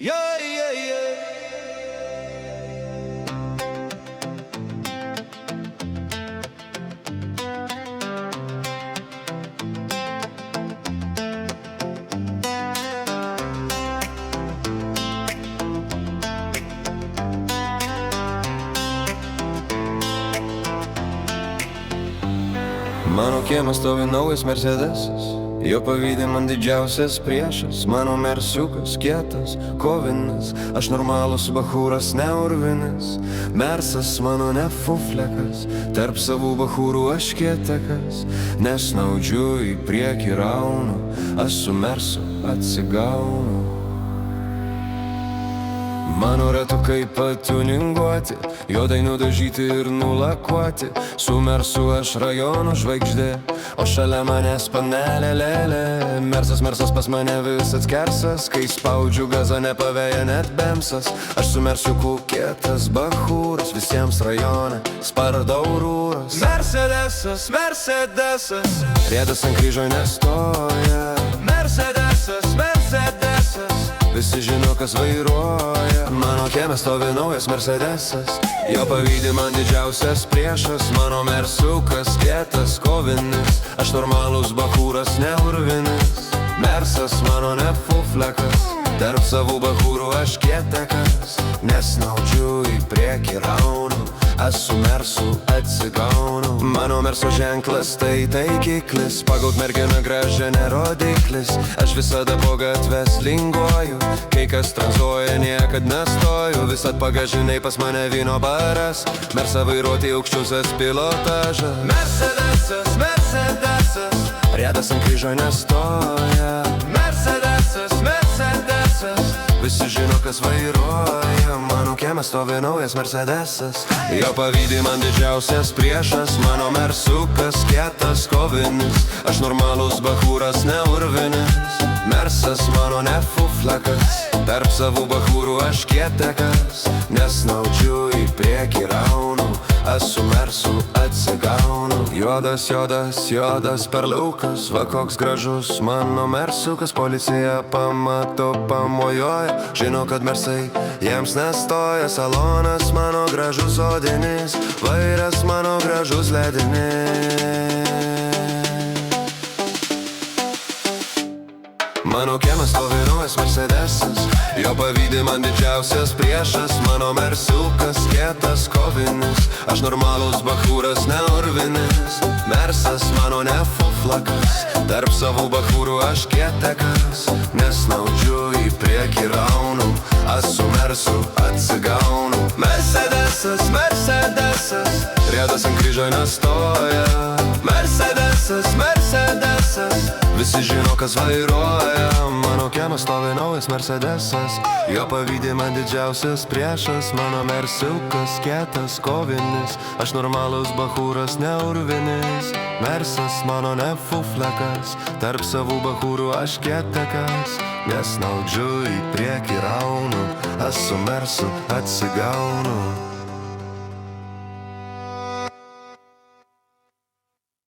Yeah, yeah, yeah. Mano kieme stovi naujas Mercedesas, jo pavydi man didžiausias priešas. Mano mersiukas kietas, kovinas, aš normalus bachūras, ne urvinis. Mersas mano ne fuflekas, tarp savų bachūrų aš kietakas. Nesnaudžiu į priekį raunu, aš su mersu atsigaunu. Mano ratukai patuninguoti, juodai nudažyti ir nulakuoti. Su mersu aš rajonų žvaigždė, o šalia manęs panelė lėlė. Mersas pas mane vis atskersas, kai spaudžiu gazą nepaveja net bemsas. Aš su mersiuku kietas bachūras, visiems rajone spardau rūras. Mercedesas, riedas ant kryžo nestoja. Mercedesas, visi žino, kas vairuoja. Mano kieme stovi naujas Mercedesas, jo pavydi man didžiausias priešas. Mano mersiukas kietas, kovinis, aš normalus bachūras, ne urvinis. Mersas mano ne fuflekas, tarp savų bachūrų aš kietakas. Nesnaudžiu į priekį raunu, aš su mersu atsigaunu. Mano merso ženklas tai taikiklis, pagaut merginą gražią nerodiklis. Aš visada po gatves linguoju, kai kas tranzuoja niekad nestoju. Visad pagažinai pas mane vyno baras, mersą vairuoti aukščiausias pilotažas. Mercedesas, riedas ant kryžo nestoja. Mercedesas, visi žino, kas vairuoja. Mano kieme stovi naujas Mercedesas, jo pavydi man didžiausias priešas. Mano mersiukas kietas, kovinis, aš normalus bachūras, ne urvinis. Mersas mano ne fuflekas, tarp savų bachūrų aš kietakas. Nesnaudžiu į priekį raunu, aš su mersu atsigaunu. Juodas perliukas, va koks gražus mano mersiukas. Policija pamato, pamojoja, žino, kad mersai jiems nestoja. Salonas mano gražus odinis, vairas mano gražus ledinis. Mano kieme stovi naujas Mercedesas, jo pavydi man didžiausias priešas. Mano mersiukas kietas, kovinis, aš normalus bachūras, ne urvinis. Mersas mano ne fuflekas, tarp savų bachūrų aš kietakas. Nesnaudžiu į priekį raunu, aš su mersu atsigaunu. Mercedesas, riedas ant kryžo nestoja. Mercedesas, visi žino, kas vairuoja. Mano kieme stovi naujas Mercedesas, jo pavydi man didžiausias priešas. Mano mersiukas kietas, kovinis, aš normalus bachūras, ne urvinis. Mersas mano ne fuflekas, tarp savų bachūrų aš kietakas. Nesnaudžiu į priekį raunu, aš su mersu atsigaunu.